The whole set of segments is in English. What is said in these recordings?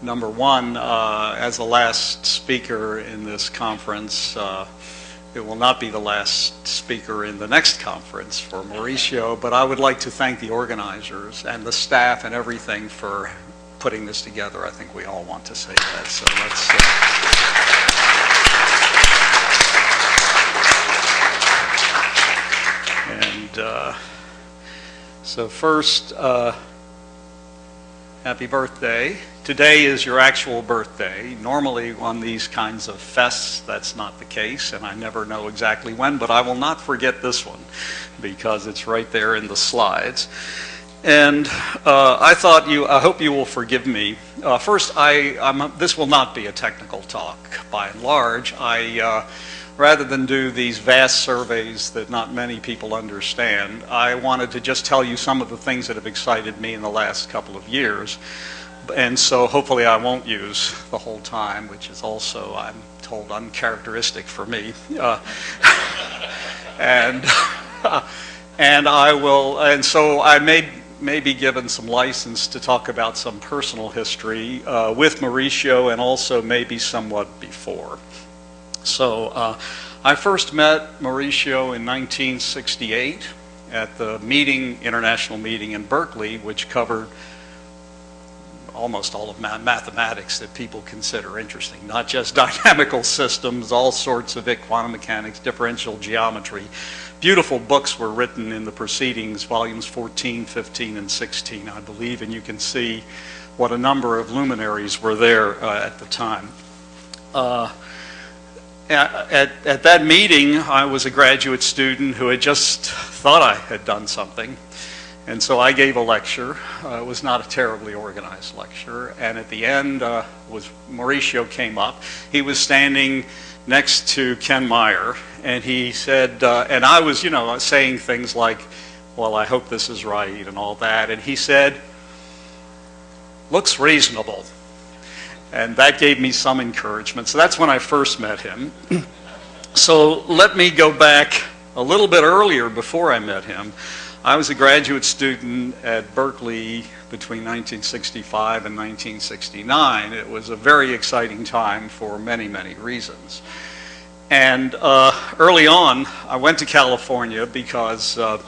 Number one, as the last speaker in this conference, it will not be the last speaker in the next conference for Maurício, but I would like to thank the organizers and the staff and everything for putting this together. I think we all want to say that, so let's... So first, happy birthday. Today is your actual birthday. Normally on these kinds of fests, that's not the case, and I never know exactly when, but I will not forget this one because it's right there in the slides. And I hope you will forgive me. First, this will not be a technical talk by and large. Rather than do these vast surveys that not many people understand, I wanted to just tell you some of the things that have excited me in the last couple of years. And so hopefully I won't use the whole time, which is also, I'm told, uncharacteristic for me. And so I may be given some license to talk about some personal history with Maurício and also maybe somewhat before. So I first met Maurício in 1968 at the international meeting in Berkeley, which covered almost all of mathematics that people consider interesting, not just dynamical systems, all sorts of quantum mechanics, differential geometry. Beautiful books were written in the proceedings, volumes 14, 15, and 16, I believe, and you can see what a number of luminaries were there at the time. At that meeting, I was a graduate student who had just thought I had done something. And so I gave a lecture. It was not a terribly organized lecture. And at the end, Maurício came up. He was standing next to Ken Meyer. And he said, and I was, saying things like, well, I hope this is right and all that. And he said, looks reasonable. And that gave me some encouragement. So that's when I first met him. So let me go back a little bit earlier before I met him. I was a graduate student at Berkeley between 1965 and 1969. It was a very exciting time for many, many reasons. And early on, I went to California because I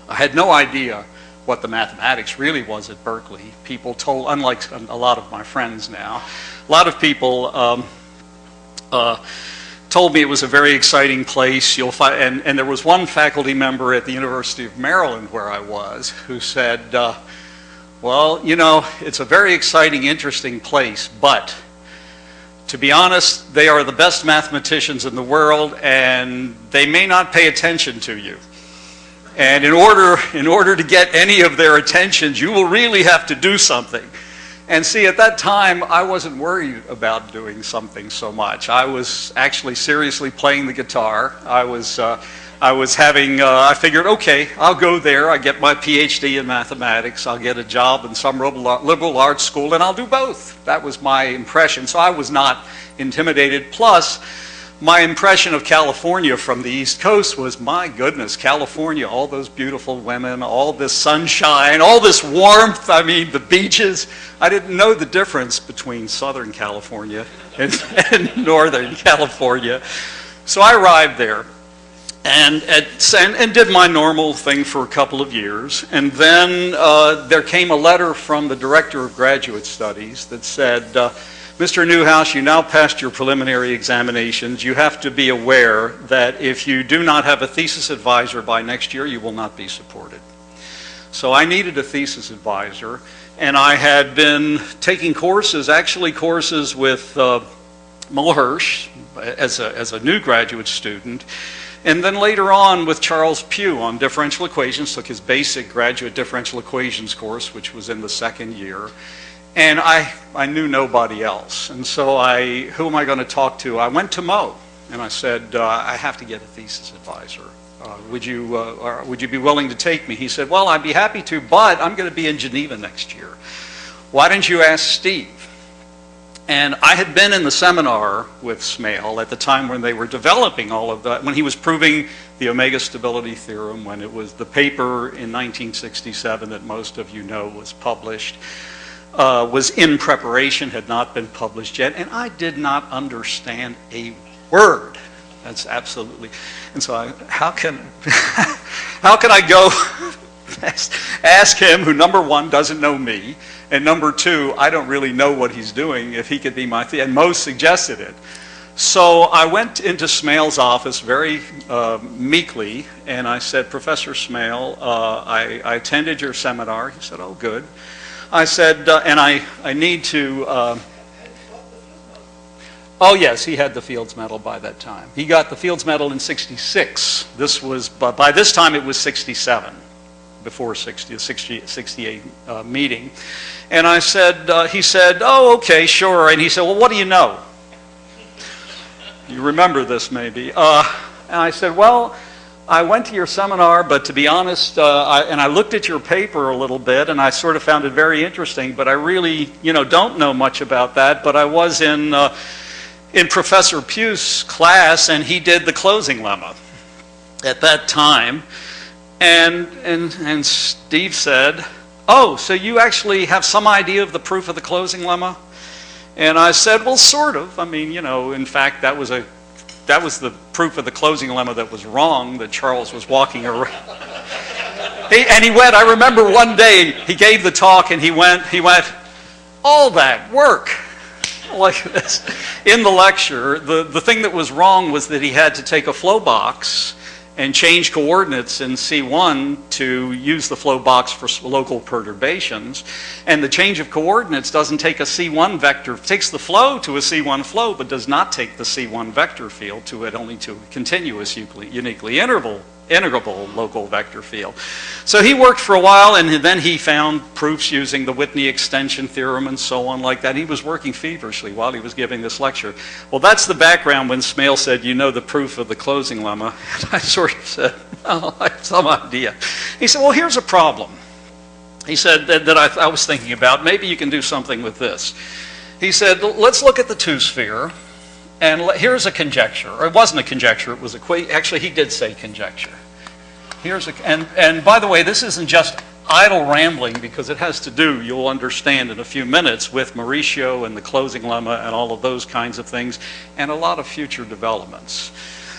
had no idea what the mathematics really was at Berkeley. People told, unlike a lot of my friends now, a lot of people told me it was a very exciting place. You'll find, and there was one faculty member at the University of Maryland where I was who said, well, it's a very exciting, interesting place, but to be honest, they are the best mathematicians in the world and they may not pay attention to you. And in order to get any of their attention, you will really have to do something. And see, at that time, I wasn't worried about doing something so much. I was actually seriously playing the guitar. I figured, okay, I'll go there. I get my PhD in mathematics. I'll get a job in some liberal arts school, and I'll do both. That was my impression. So I was not intimidated. Plus, my impression of California from the East Coast was, my goodness, California, all those beautiful women, all this sunshine, all this warmth, the beaches. I didn't know the difference between Southern California and Northern California. So I arrived there and did my normal thing for a couple of years. And then there came a letter from the Director of Graduate Studies that said, Mr. Newhouse, you now passed your preliminary examinations. You have to be aware that if you do not have a thesis advisor by next year, you will not be supported. So I needed a thesis advisor, and I had been taking courses with Mo Hirsch as a new graduate student, and then later on with Charles Pugh on differential equations, took his basic graduate differential equations course, which was in the second year. And I knew nobody else. And so who am I going to talk to? I went to Mo, and I said, I have to get a thesis advisor. Would you be willing to take me? He said, well, I'd be happy to, but I'm going to be in Geneva next year. Why don't you ask Steve? And I had been in the seminar with Smale at the time when they were developing all of that, when he was proving the omega stability theorem, when it was the paper in 1967 that most of you know was published. was in preparation, had not been published yet, and I did not understand a word. That's absolutely, and so how can I go ask him, who number one doesn't know me, and number two, I don't really know what he's doing, if he could be my, and Mo suggested it. So I went into Smail's office very meekly, and I said, Professor Smail, I attended your seminar. He said, oh, good. I said, and I need to, oh yes, he had the Fields Medal by that time. He got the Fields Medal in '66. This was, by this time it was '67, before 68 meeting. And I said, he said, oh, okay, sure. And he said, well, what do you know? You remember this maybe. And I said, well, I went to your seminar, but to be honest, and I looked at your paper a little bit, and I sort of found it very interesting, but I really, don't know much about that. But I was in Professor Pugh's class, and he did the closing lemma at that time. And Steve said, oh, so you actually have some idea of the proof of the closing lemma? And I said, well, sort of. I mean, in fact, that was the proof of the closing lemma that was wrong, that Charles was walking around. I remember one day he gave the talk and he went, all that work, like this. In the lecture, the thing that was wrong was that he had to take a flow box and change coordinates in C1 to use the flow box for local perturbations. And the change of coordinates doesn't take a C1 vector, takes the flow to a C1 flow, but does not take the C1 vector field to it, only to a continuous, uniquely integrable local vector field. So he worked for a while, and then he found proofs using the Whitney extension theorem and so on like that. He was working feverishly while he was giving this lecture. Well, that's the background when Smail said, the proof of the closing lemma. And I sort of said, well, I have some idea. He said, well, here's a problem. He said that I was thinking about, maybe you can do something with this. He said, let's look at the two-sphere. And here's a conjecture. Or it wasn't a conjecture, it was actually he did say conjecture. And by the way, this isn't just idle rambling, because it has to do, you'll understand in a few minutes, with Maurício and the closing lemma and all of those kinds of things, and a lot of future developments.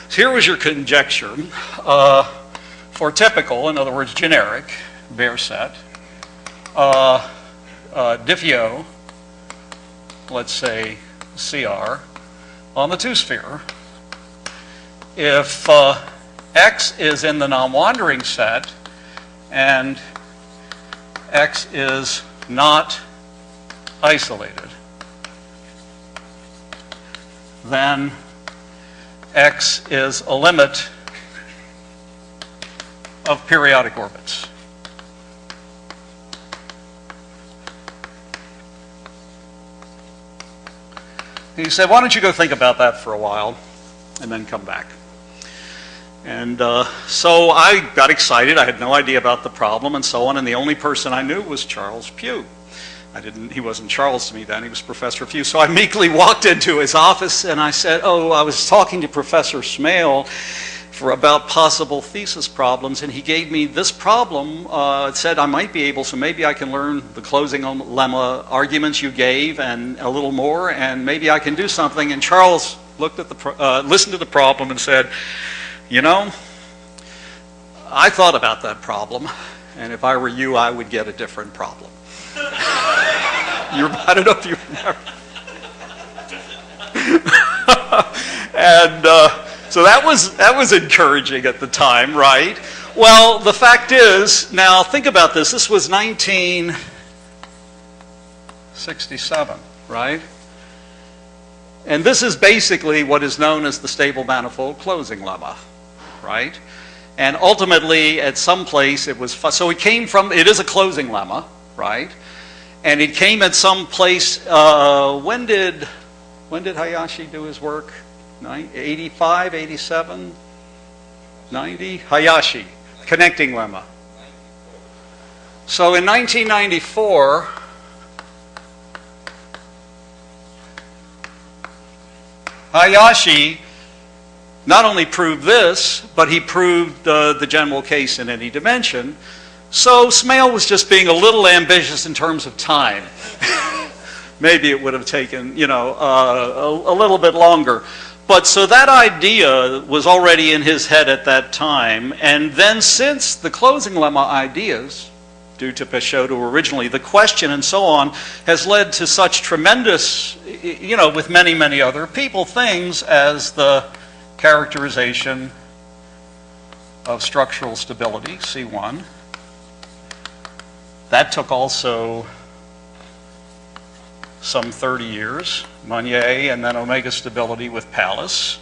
So here was your conjecture. For typical, in other words, generic, bare set, diffio, let's say CR, on the two-sphere, if X is in the non-wandering set and X is not isolated, then X is a limit of periodic orbits. He said, why don't you go think about that for a while and then come back. And so I got excited. I had no idea about the problem and so on, and the only person I knew was Charles Pugh. He wasn't Charles to me then, he was Professor Pugh. So I meekly walked into his office and I said, oh, I was talking to Professor Smail about possible thesis problems, and he gave me this problem. It said I might be able, so maybe I can learn the closing lemma arguments you gave and a little more, and maybe I can do something. And Charles looked at listened to the problem and said, I thought about that problem, and if I were you, I would get a different problem. I don't know if you remember. And so that was encouraging at the time, right? Well, the fact is, now think about this. This was 1967, right? And this is basically what is known as the stable manifold closing lemma, right? And ultimately, at some place, it was, so it came from, it is a closing lemma, right? And it came at some place, when did Hayashi do his work? 85, 87, 90? Hayashi, connecting lemma. So in 1994, Hayashi not only proved this, but he proved the general case in any dimension. So Smale was just being a little ambitious in terms of time. Maybe it would have taken, a little bit longer. But so that idea was already in his head at that time. And then since the closing lemma ideas, due to Peixoto originally, the question and so on, has led to such tremendous, with many, many other people, things as the characterization of structural stability, C1. That took also some 30 years, Monnier, and then omega stability with Palis.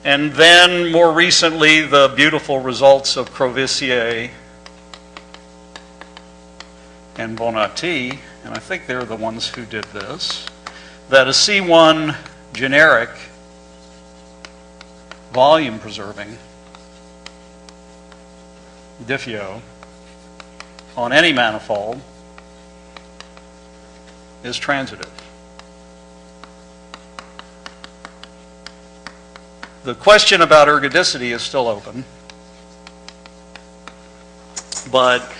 And then more recently, the beautiful results of Crovissier and Bonatti, and I think they're the ones who did this, that a C1 generic volume preserving diffeo on any manifold is transitive. The question about ergodicity is still open, but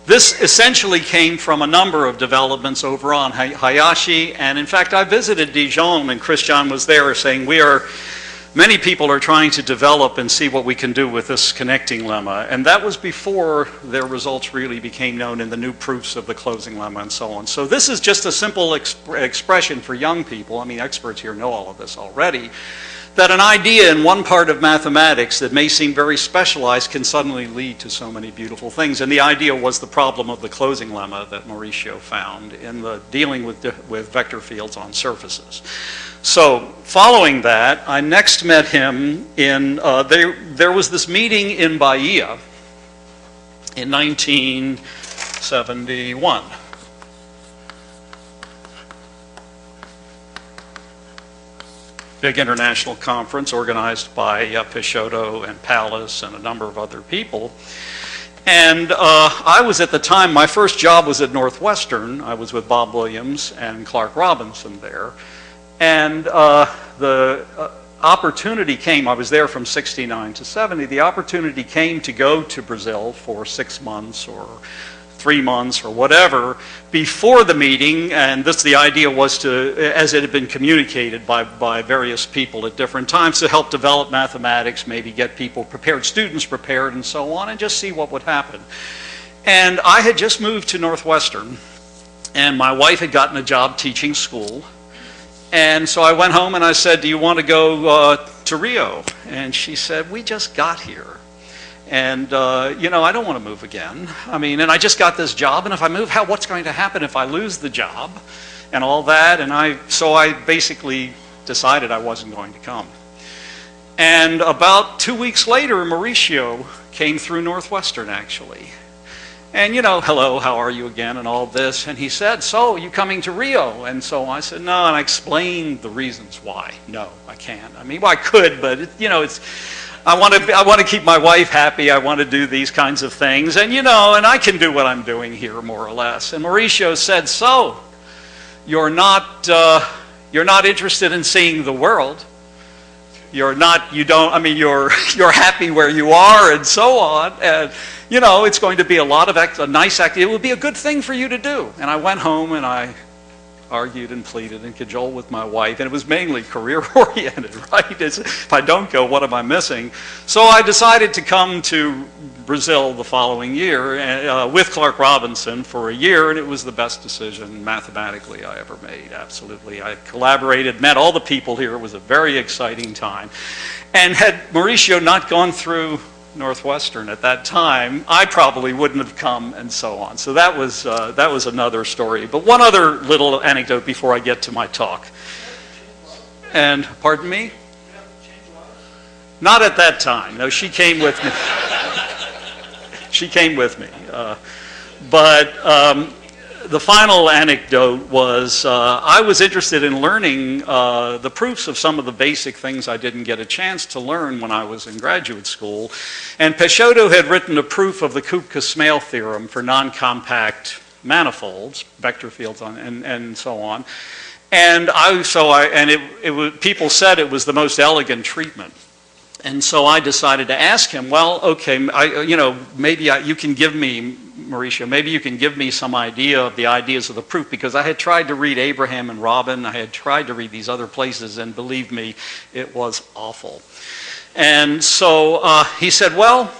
this essentially came from a number of developments over on Hayashi, and in fact I visited Dijon and Christian was there saying many people are trying to develop and see what we can do with this connecting lemma, and that was before their results really became known in the new proofs of the closing lemma and so on. So this is just a simple expression for young people, I mean experts here know all of this already, that an idea in one part of mathematics that may seem very specialized can suddenly lead to so many beautiful things. And the idea was the problem of the closing lemma that Maurício found in the dealing with vector fields on surfaces. So following that, I next met him in, there was this meeting in Bahia in 1971. Big international conference organized by Peixoto and Palis and a number of other people. And I was at the time, my first job was at Northwestern. I was with Bob Williams and Clark Robinson there. And the opportunity came, I was there from 69 to 70, the opportunity came to go to Brazil for 6 months or 3 months or whatever before the meeting, and the idea was to, as it had been communicated by various people at different times, to help develop mathematics, maybe get people prepared, students prepared and so on, and just see what would happen. And I had just moved to Northwestern, and my wife had gotten a job teaching school. And so I went home and I said, do you want to go to Rio? And she said, we just got here. And, I don't want to move again. I mean, and I just got this job, and if I move, what's going to happen if I lose the job and all that? And so I basically decided I wasn't going to come. And about 2 weeks later, Maurício came through Northwestern, actually. And, hello, how are you again, and all this. And he said, so, you coming to Rio? And so I said, no, and I explained the reasons why. No, I can't. I mean, well, I could, but, I want to keep my wife happy. I want to do these kinds of things. And, and I can do what I'm doing here, more or less. And Maurício said, so, you're not interested in seeing the world. You're happy where you are and so on. And, it's going to be a lot of a nice activity. It would be a good thing for you to do. And I went home and I argued and pleaded and cajoled with my wife, and it was mainly career-oriented, right? If I don't go, what am I missing? So I decided to come to Brazil the following year with Clark Robinson for a year, and it was the best decision mathematically I ever made, absolutely. I collaborated, met all the people here. It was a very exciting time. And had Maurício not gone through Northwestern at that time, I probably wouldn't have come, and so on. So that was another story. But one other little anecdote before I get to my talk. And, pardon me? Not at that time. No, she came with me. She came with me. But the final anecdote was I was interested in learning the proofs of some of the basic things I didn't get a chance to learn when I was in graduate school. And Peixoto had written a proof of the Kupka-Smale theorem for non-compact manifolds, vector fields, and so on. And people said it was the most elegant treatment. And so I decided to ask him, well, okay, maybe you can give me Maurício, maybe you can give me some idea of the ideas of the proof, because I had tried to read Abraham and Robin, I had tried to read these other places, and believe me, it was awful. And so he said, well,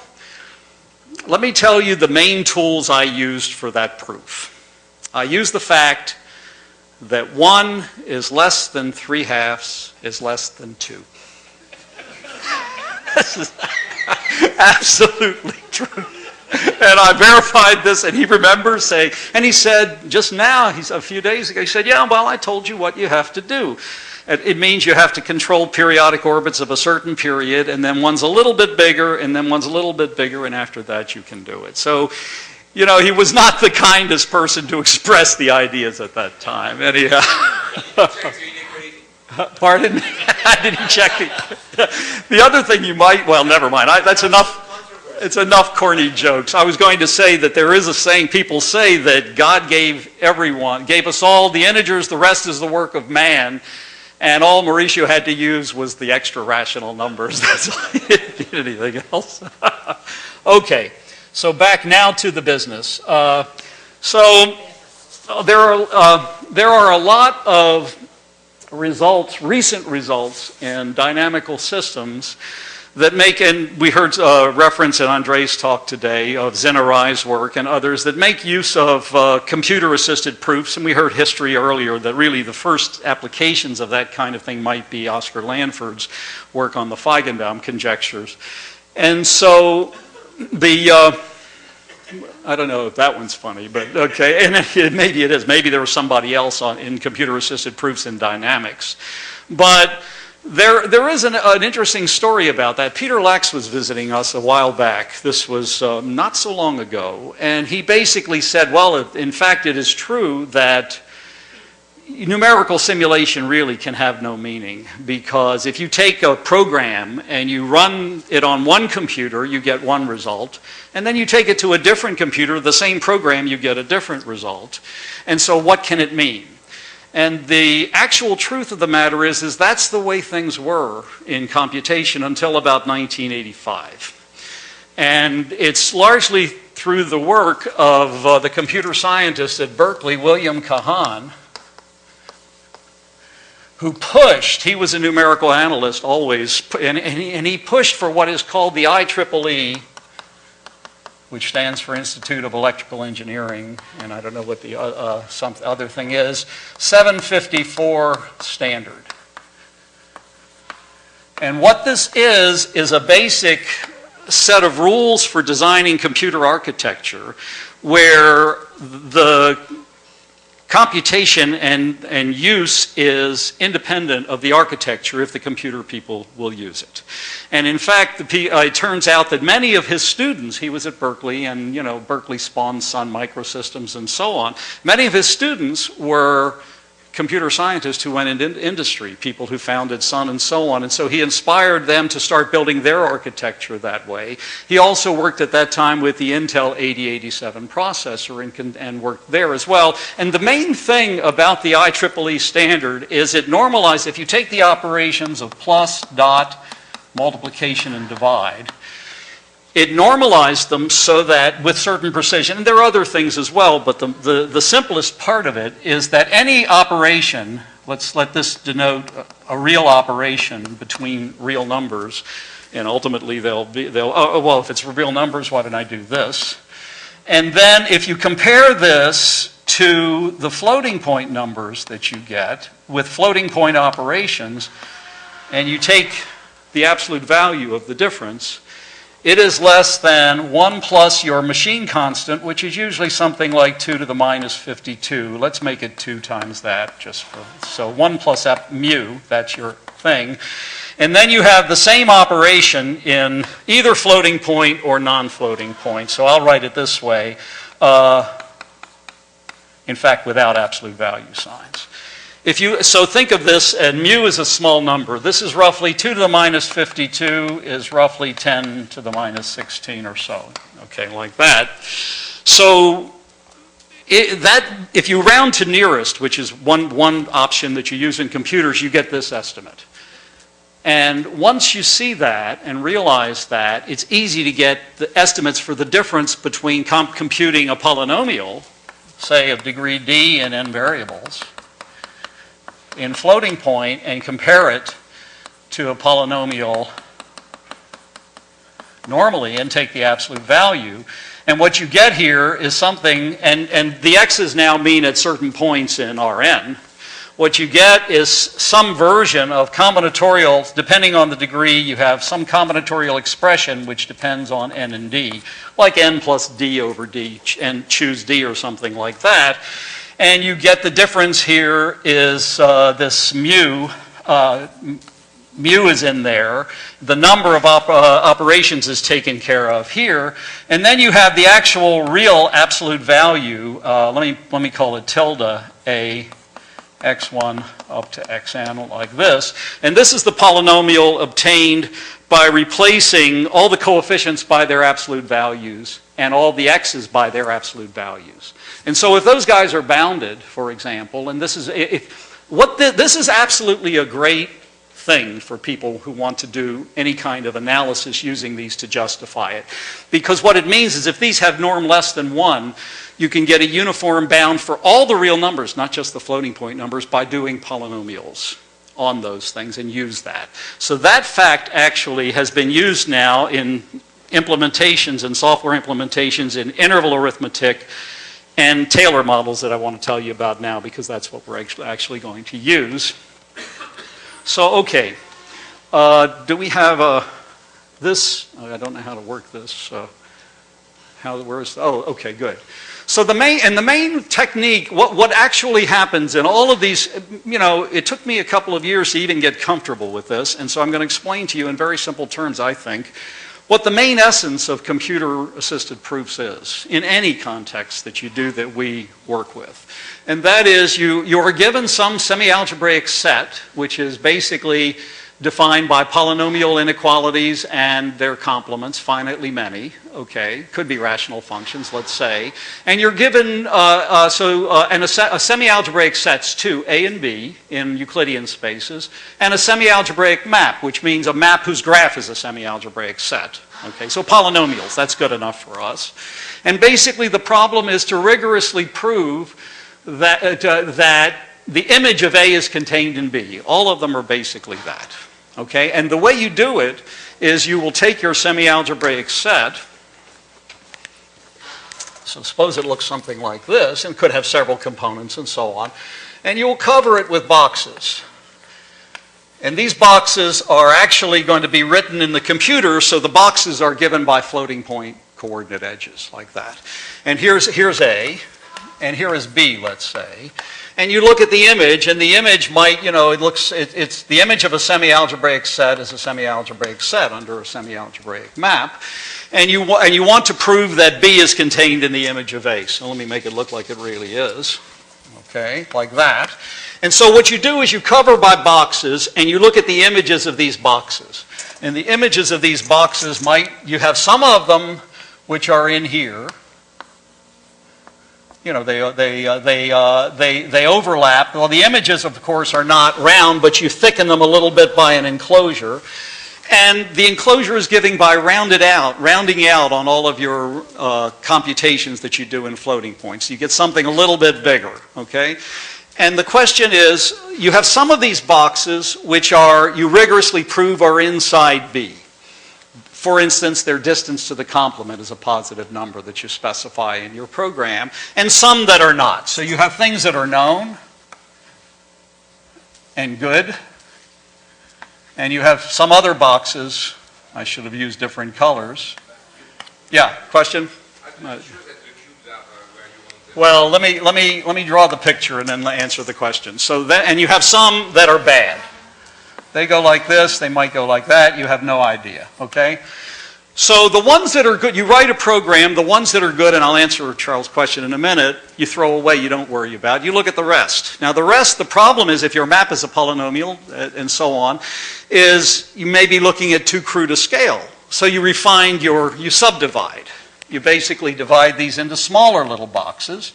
let me tell you the main tools I used for that proof. I used the fact that 1 is less than 3/2 is less than 2. This is absolutely true. And I verified this, and he remembers saying, and he said just now, a few days ago, he said, yeah, well, I told you what you have to do. It means you have to control periodic orbits of a certain period, and then one's a little bit bigger, and then one's a little bit bigger, and after that you can do it. So, you know, he was not the kindest person to express the ideas at that time. Anyhow. Pardon? Did he check the other thing you might, well, never mind. That's enough. It's enough corny jokes. I was going to say that there is a saying, people say that God gave us all the integers, the rest is the work of man. And all Maurício had to use was the extra rational numbers. That's all. He didn't need anything else. Okay, so back now to the business. There are a lot of results, recent results in dynamical systems that make, and we heard reference in Andre's talk today of Zenarai's work and others that make use of computer-assisted proofs, and we heard history earlier that really the first applications of that kind of thing might be Oscar Lanford's work on the Feigenbaum conjectures. And so I don't know if that one's funny, but okay, and maybe it is. Maybe there was somebody else in computer-assisted proofs in dynamics. But there is an interesting story about that. Peter Lax was visiting us a while back. This was not so long ago. And he basically said, well, in fact, it is true that numerical simulation really can have no meaning, because if you take a program and you run it on one computer, you get one result. And then you take it to a different computer, the same program, you get a different result. And so what can it mean? And the actual truth of the matter is that's the way things were in computation until about 1985. And it's largely through the work of the computer scientist at Berkeley, William Kahan, who pushed, he was a numerical analyst always, and he pushed for what is called the IEEE, which stands for Institute of Electrical Engineering, and I don't know what the some other thing is, 754 standard. And what this is a basic set of rules for designing computer architecture where the computation and use is independent of the architecture if the computer people will use it. And in fact, it turns out that many of his students, he was at Berkeley, and you know, Berkeley spawned Sun Microsystems and so on, many of his students were computer scientists who went into industry, people who founded Sun and so on. And so he inspired them to start building their architecture that way. He also worked at that time with the Intel 8087 processor and worked there as well. And the main thing about the IEEE standard is it normalizes, if you take the operations of plus, dot, multiplication, and divide, it normalized them so that with certain precision, and there are other things as well, but the simplest part of it is that any operation, let's let this denote a real operation between real numbers, and ultimately well, if it's real numbers, why don't I do this? And then if you compare this to the floating point numbers that you get with floating point operations, and you take the absolute value of the difference, it is less than 1 plus your machine constant, which is usually something like 2 to the minus 52. Let's make it 2 times that, so 1 plus mu, that's your thing. And then you have the same operation in either floating point or non-floating point. So I'll write it this way, in fact, without absolute value signs. So think of this, and mu is a small number. This is roughly 2 to the minus 52 is roughly 10 to the minus 16 or so. Okay, like that. So if you round to nearest, which is one option that you use in computers, you get this estimate. And once you see that and realize that, it's easy to get the estimates for the difference between computing a polynomial, say of degree d in n variables, in floating point and compare it to a polynomial normally and take the absolute value. And what you get here is something, and the x's now mean at certain points in Rn. What you get is some version of combinatorial, depending on the degree, you have some combinatorial expression which depends on n and d, like n plus d over d, and choose d or something like that. And you get the difference here is this mu. Mu is in there. The number of operations is taken care of here. And then you have the actual real absolute value. Let me call it tilde a x1 up to xn like this. And this is the polynomial obtained by replacing all the coefficients by their absolute values and all the x's by their absolute values. And so if those guys are bounded, for example, and this is this is absolutely a great thing for people who want to do any kind of analysis using these to justify it. Because what it means is if these have norm less than 1, you can get a uniform bound for all the real numbers, not just the floating point numbers, by doing polynomials on those things and use that. So that fact actually has been used now in implementations and software implementations in interval arithmetic and Taylor models that I want to tell you about now, because that's what we're actually going to use. So, okay, do we have this? I don't know how to work this. Okay, good. So the main technique, what actually happens in all of these, it took me a couple of years to even get comfortable with this, and so I'm going to explain to you in very simple terms, I think, what the main essence of computer-assisted proofs is in any context that you do that we work with. And that is you are given some semi-algebraic set, which is basically defined by polynomial inequalities and their complements, finitely many, okay, could be rational functions, let's say. And you're given, a semi-algebraic sets too, A and B in Euclidean spaces, and a semi-algebraic map, which means a map whose graph is a semi-algebraic set. Okay, so polynomials, that's good enough for us. And basically the problem is to rigorously prove that, that the image of A is contained in B. All of them are basically that. Okay, and the way you do it is you will take your semi-algebraic set. So suppose it looks something like this, and could have several components and so on. And you will cover it with boxes. And these boxes are actually going to be written in the computer, so the boxes are given by floating point coordinate edges, like that. And here's A, and here is B, let's say. And you look at the image, and the image might, it's the image of a semi-algebraic set is a semi-algebraic set under a semi-algebraic map. And you want to prove that B is contained in the image of A. So let me make it look like it really is. Okay, like that. And so what you do is you cover by boxes, and you look at the images of these boxes. And the images of these boxes you have some of them which are in here. They overlap. Well, the images, of course, are not round, but you thicken them a little bit by an enclosure. And the enclosure is given by rounding out on all of your computations that you do in floating points. You get something a little bit bigger, okay? And the question is, you have some of these boxes which you rigorously prove are inside B. For instance, their distance to the complement is a positive number that you specify in your program, and some that are not. So you have things that are known and good, and you have some other boxes. I should have used different colors. Yeah, question? Well, let me draw the picture and then answer the question. And you have some that are bad. They go like this, they might go like that, you have no idea, okay? So the ones that are good, you write a program, the ones that are good, and I'll answer Charles' question in a minute, you throw away, you don't worry about. You look at the rest. Now the rest, the problem is if your map is a polynomial and so on, is you may be looking at too crude a scale. So you refine you subdivide. You basically divide these into smaller little boxes,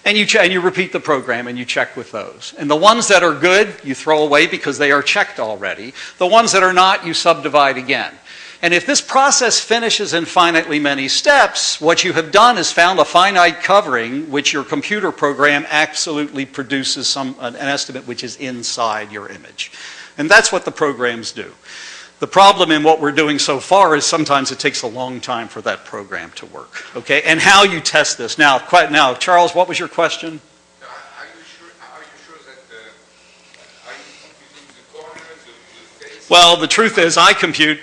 and you repeat the program and you check with those. And the ones that are good, you throw away because they are checked already. The ones that are not, you subdivide again. And if this process finishes in finitely many steps, what you have done is found a finite covering which your computer program absolutely produces an estimate which is inside your image. And that's what the programs do. The problem in what we're doing so far is sometimes it takes a long time for that program to work. Okay, and how you test this. Now, Charles, what was your question? Are you sure that are you computing the corners, the face? Well, the truth is, I compute.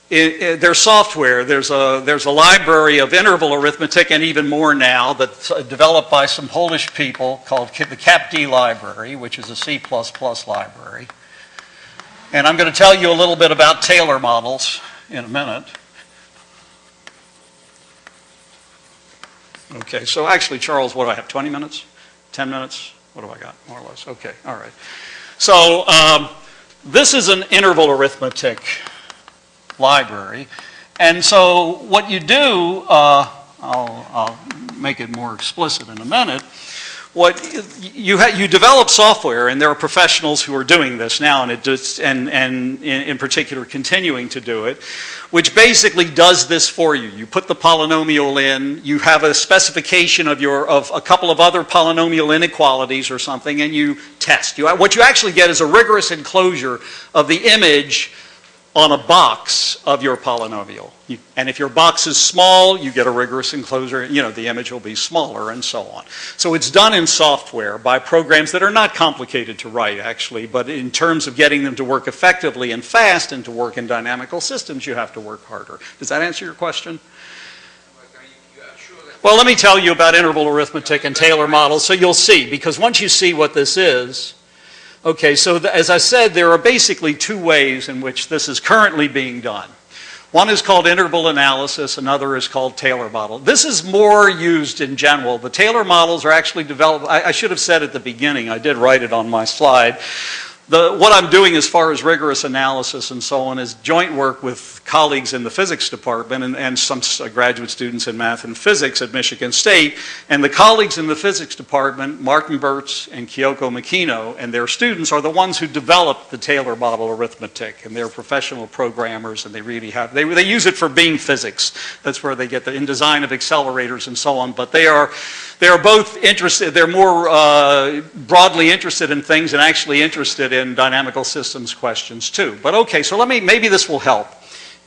There's software. There's a library of interval arithmetic, and even more now, that's developed by some Polish people called the CapD library, which is a C++ library. And I'm going to tell you a little bit about Taylor models in a minute. Okay, so actually, Charles, what do I have, 20 minutes? 10 minutes? What do I got, more or less? Okay, all right. So this is an interval arithmetic library. And so what you do, I'll make it more explicit in a minute. What you develop software, and there are professionals who are doing this now, and in particular continuing to do it, which basically does this for you. You put the polynomial in, you have a specification of a couple of other polynomial inequalities or something, and you test. What you actually get is a rigorous enclosure of the image on a box of your polynomial. And if your box is small, you get a rigorous enclosure, the image will be smaller and so on. So it's done in software by programs that are not complicated to write, actually, but in terms of getting them to work effectively and fast and to work in dynamical systems, you have to work harder. Does that answer your question? Well, let me tell you about interval arithmetic and Taylor models so you'll see, because once you see what this is, okay, so as I said, there are basically two ways in which this is currently being done. One is called interval analysis, another is called Taylor model. This is more used in general. The Taylor models are actually developed, I should have said at the beginning, I did write it on my slide. What I'm doing as far as rigorous analysis and so on is joint work with colleagues in the physics department and some graduate students in math and physics at Michigan State. And the colleagues in the physics department, Martin Burtz and Kyoko Makino, and their students are the ones who developed the Taylor model arithmetic. And they're professional programmers, and they really have, they use it for beam physics. That's where they get in design of accelerators and so on. But they are both interested, they're more broadly interested in things and actually interested in dynamical systems questions too. But okay, so maybe this will help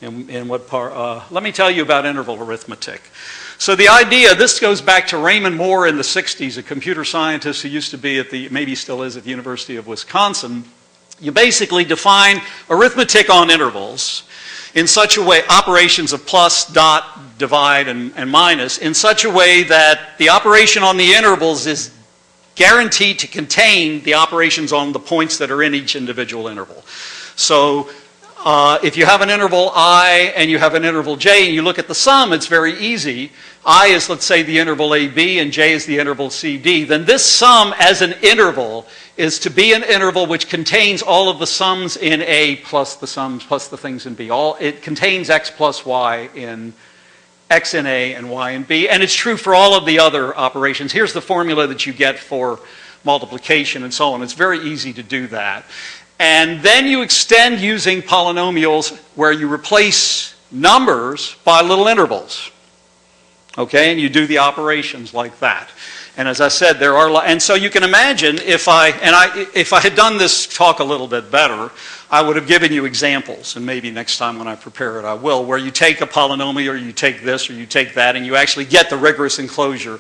in what part. Let me tell you about interval arithmetic. So the idea, this goes back to Raymond Moore in the 60s, a computer scientist who used to be maybe still is at the University of Wisconsin. You basically define arithmetic on intervals in such a way, operations of plus, dot, divide, and minus, in such a way that the operation on the intervals is guaranteed to contain the operations on the points that are in each individual interval. So if you have an interval I and you have an interval j and you look at the sum, it's very easy. I is, let's say, the interval AB and j is the interval CD. Then this sum as an interval is to be an interval which contains all of the sums in A plus the sums plus the things in B. It contains x plus y in x in A and y in B, and it's true for all of the other operations. Here's the formula that you get for multiplication and so on. It's very easy to do that. And then you extend using polynomials where you replace numbers by little intervals. Okay, and you do the operations like that. And as I said, there are, and so you can imagine if I had done this talk a little bit better, I would have given you examples, and maybe next time when I prepare it I will, where you take a polynomial, or you take this, or you take that, and you actually get the rigorous enclosure.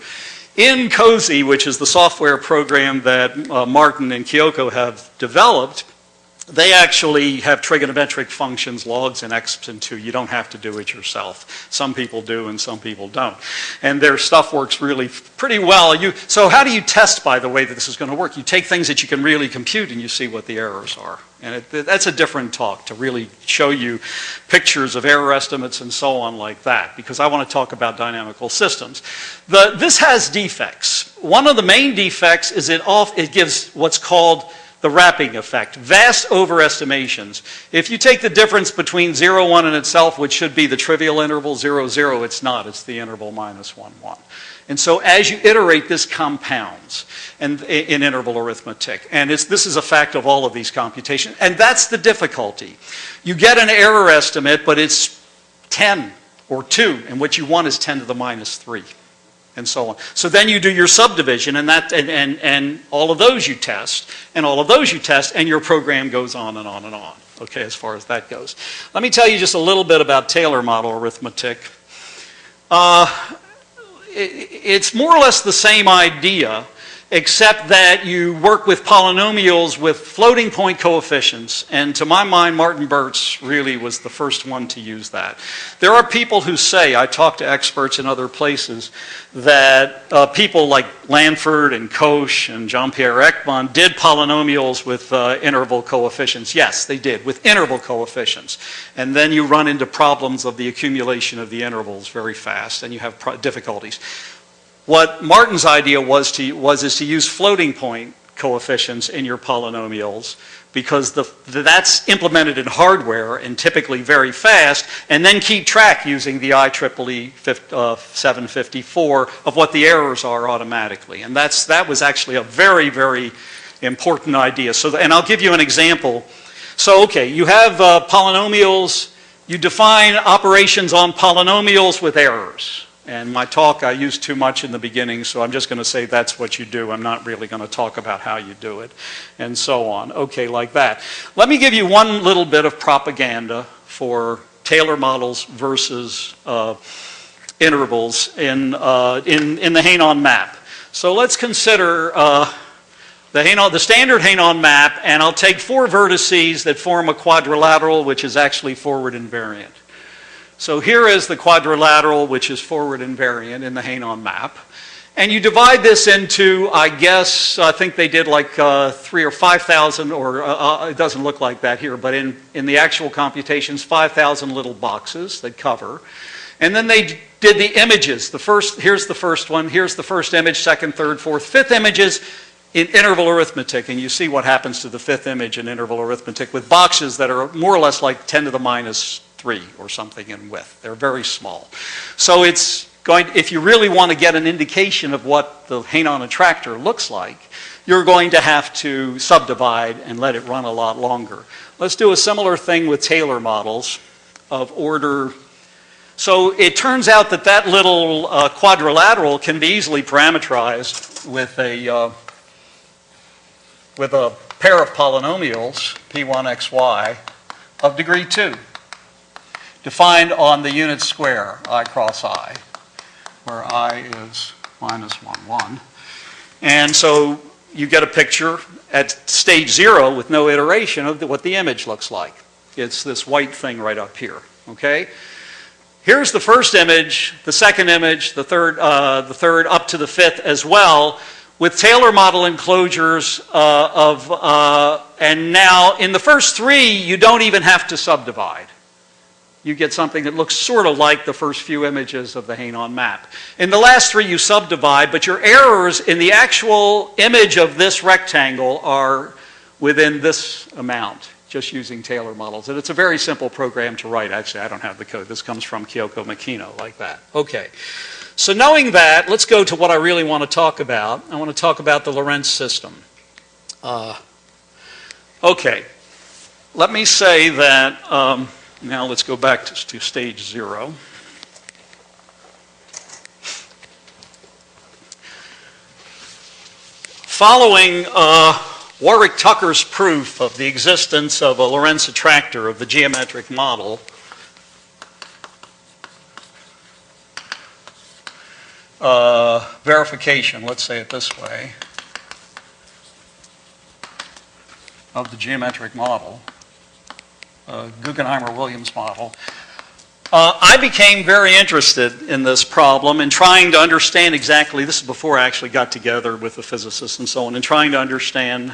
In COSY, which is the software program that Martin and Kyoko have developed, they actually have trigonometric functions, logs and exps and 2. You don't have to do it yourself. Some people do and some people don't. And their stuff works really pretty well. So how do you test, by the way, that this is going to work? You take things that you can really compute and you see what the errors are. And that's a different talk, to really show you pictures of error estimates and so on like that, because I want to talk about dynamical systems. This has defects. One of the main defects is it gives what's called the wrapping effect, vast overestimations. If you take the difference between 0, 1 and itself, which should be the trivial interval, 0, 0, it's not. It's the interval minus 1, 1. And so as you iterate, this compounds in interval arithmetic. And this is a fact of all of these computations. And that's the difficulty. You get an error estimate, but it's 10 or 2, and what you want is 10 to the minus 3. And so on. So then you do your subdivision, and all of those you test, and all of those you test, and your program goes on and on and on, okay, as far as that goes. Let me tell you just a little bit about Taylor model arithmetic. It's more or less the same idea, except that you work with polynomials with floating point coefficients. And to my mind, Martin Burt's really was the first one to use that. There are people who say, I talk to experts in other places, that people like Lanford and Koch and Jean-Pierre Ekman did polynomials with interval coefficients. Yes, they did, with interval coefficients. And then you run into problems of the accumulation of the intervals very fast, and you have difficulties. What Martin's idea was to use floating point coefficients in your polynomials, because that's implemented in hardware and typically very fast, and then keep track using the IEEE 754 of what the errors are automatically. And that was actually a very, very important idea. So, and I'll give you an example. So, okay, you have polynomials. You define operations on polynomials with errors. And my talk, I used too much in the beginning, so I'm just going to say that's what you do. I'm not really going to talk about how you do it, and so on. Okay, like that. Let me give you one little bit of propaganda for Taylor models versus intervals in the Hainon map. So let's consider the standard Hainon map, and I'll take 4 vertices that form a quadrilateral, which is actually forward invariant. So here is the quadrilateral, which is forward invariant in the Hainon map. And you divide this into, I think they did like 3,000 or 5,000, or it doesn't look like that here, but in the actual computations, 5,000 little boxes that cover. And then they did the images. Here's the first one, here's the first image, second, third, fourth, fifth images in interval arithmetic. And you see what happens to the fifth image in interval arithmetic with boxes that are more or less like 10 to the minus 3 or something in width. They're very small. So if you really want to get an indication of what the Hainon attractor looks like, you're going to have to subdivide and let it run a lot longer. Let's do a similar thing with Taylor models of order. So it turns out that little quadrilateral can be easily parameterized with a pair of polynomials, P1xy, of degree 2. Defined on the unit square, I cross I, where I is minus 1, 1. And so you get a picture at stage 0 with no iteration of what the image looks like. It's this white thing right up here, okay? Here's the first image, the second image, the third up to the fifth as well, with Taylor model enclosures and now in the first 3, you don't even have to subdivide. You get something that looks sort of like the first few images of the Hainon map. In the last 3, you subdivide, but your errors in the actual image of this rectangle are within this amount, just using Taylor models. And it's a very simple program to write. Actually, I don't have the code. This comes from Kyoko Makino, like that. Okay. So knowing that, let's go to what I really want to talk about. I want to talk about the Lorenz system. Okay. Let me say that... now let's go back to stage 0. Following Warwick Tucker's proof of the existence of a Lorenz attractor of the geometric model, verification, let's say it this way, of the geometric model, Guggenheimer-Williams model, I became very interested in this problem and trying to understand exactly, this is before I actually got together with the physicists and so on, and trying to understand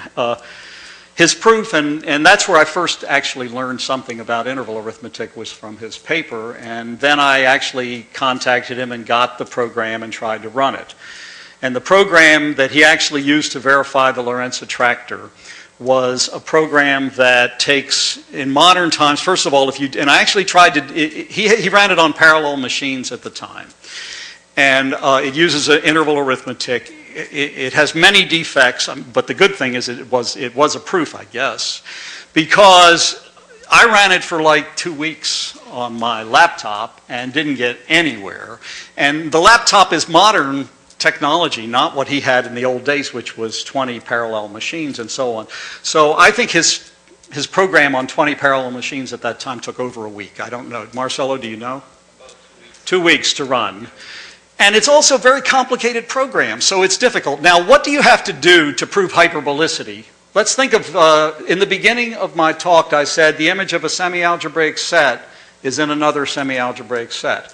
his proof, and that's where I first actually learned something about interval arithmetic, was from his paper, and then I actually contacted him and got the program and tried to run it. And the program that he actually used to verify the Lorenz attractor was a program that takes, in modern times, first of all, and I actually tried to, he ran it on parallel machines at the time. And it uses an interval arithmetic. It has many defects, but the good thing is it was a proof, I guess, because I ran it for like 2 weeks on my laptop and didn't get anywhere. And the laptop is modern technology, not what he had in the old days, which was 20 parallel machines and so on. So I think his program on 20 parallel machines at that time took over a week. I don't know. Marcelo, do you know? About 2 weeks. 2 weeks to run. And it's also a very complicated program, so it's difficult. Now, what do you have to do to prove hyperbolicity? Let's think of, in the beginning of my talk, I said the image of a semi-algebraic set is in another semi-algebraic set.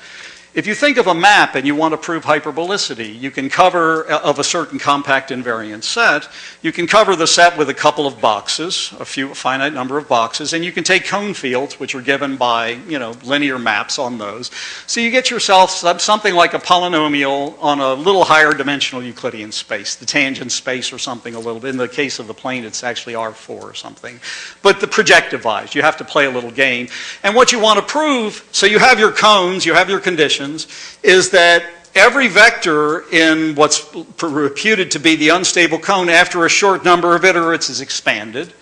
If you think of a map and you want to prove hyperbolicity, you can cover, of a certain compact invariant set, you can cover the set with a couple of boxes, a finite number of boxes, and you can take cone fields, which are given by, linear maps on those. So you get yourself something like a polynomial on a little higher dimensional Euclidean space, the tangent space or something a little bit. In the case of the plane, it's actually R4 or something. But the projectivized, you have to play a little game. And what you want to prove, so you have your cones, you have your conditions, is that every vector in what's reputed to be the unstable cone after a short number of iterates is expanded,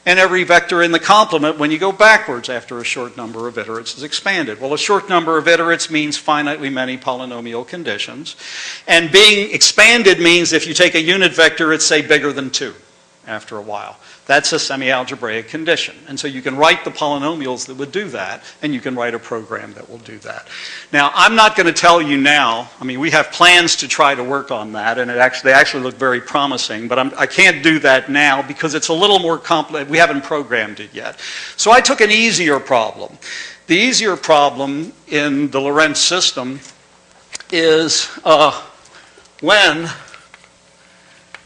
and every vector in the complement when you go backwards after a short number of iterates is expanded. Well, a short number of iterates means finitely many polynomial conditions, and being expanded means if you take a unit vector, it's, say, bigger than 2 after a while. That's a semi-algebraic condition. And so you can write the polynomials that would do that, and you can write a program that will do that. Now, I'm not going to tell you now. I mean, we have plans to try to work on that, and they actually look very promising, but I can't do that now because it's a little more complicated. We haven't programmed it yet. So I took an easier problem. The easier problem in the Lorenz system is when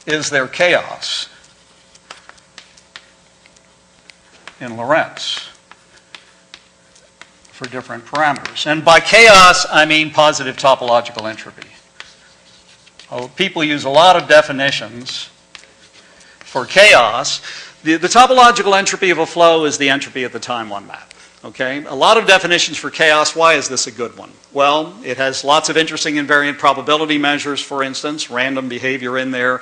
is there chaos in Lorenz for different parameters. And by chaos, I mean positive topological entropy. People use a lot of definitions for chaos. The topological entropy of a flow is the entropy at the time one map. Okay? A lot of definitions for chaos. Why is this a good one? Well, it has lots of interesting invariant probability measures, for instance, random behavior in there.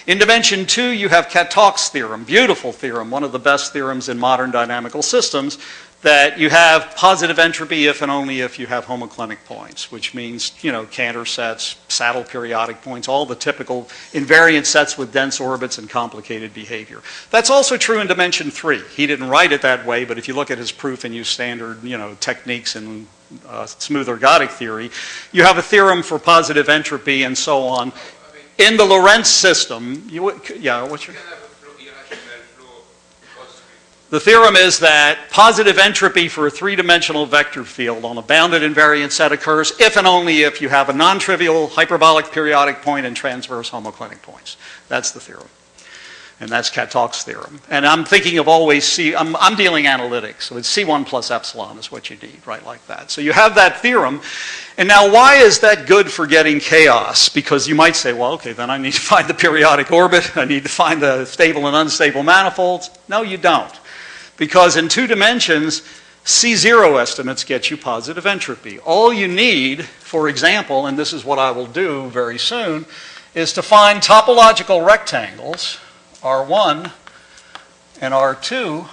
In dimension 2, you have Kat-Tock's theorem, beautiful theorem, one of the best theorems in modern dynamical systems, that you have positive entropy if and only if you have homoclinic points, which means, Cantor sets, saddle periodic points, all the typical invariant sets with dense orbits and complicated behavior. That's also true in dimension 3. He didn't write it that way, but if you look at his proof and use standard, techniques in smooth ergodic theory, you have a theorem for positive entropy and so on. In the Lorenz system, what's your... The theorem is that positive entropy for a three-dimensional vector field on a bounded invariant set occurs if and only if you have a non-trivial hyperbolic periodic point and transverse homoclinic points. That's the theorem. And that's Kat-Tock's theorem. And I'm thinking of always I'm dealing analytics, so it's C1 plus epsilon is what you need, right, like that. So you have that theorem. And now why is that good for getting chaos? Because you might say, well, okay, then I need to find the periodic orbit. I need to find the stable and unstable manifolds. No, you don't. Because in 2 dimensions, C0 estimates get you positive entropy. All you need, for example, and this is what I will do very soon, is to find topological rectangles, R1 and R2.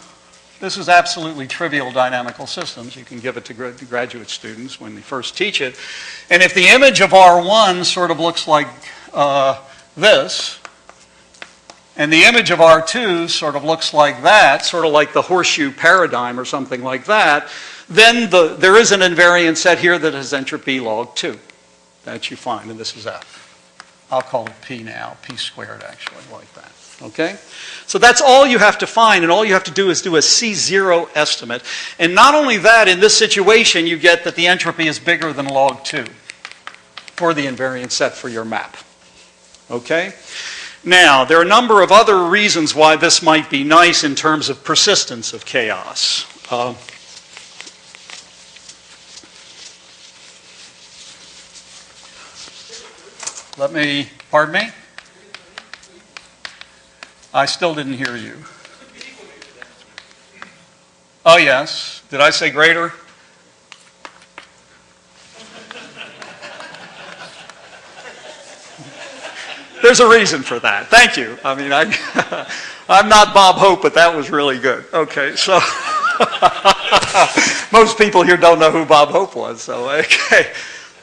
This is absolutely trivial dynamical systems. You can give it to graduate students when they first teach it. And if the image of R1 sort of looks like this, and the image of R2 sort of looks like that, sort of like the horseshoe paradigm or something like that, then there is an invariant set here that has entropy log 2 that you find, and this is F. I'll call it P now, P squared actually, like that. Okay? So that's all you have to find, and all you have to do is do a C0 estimate. And not only that, in this situation, you get that the entropy is bigger than log 2 for the invariant set for your map. Okay? Now, there are a number of other reasons why this might be nice in terms of persistence of chaos. Pardon me? I still didn't hear you. Oh, yes. Did I say greater? There's a reason for that. Thank you. I mean, I'm not Bob Hope, but that was really good. Okay, so most people here don't know who Bob Hope was, so okay.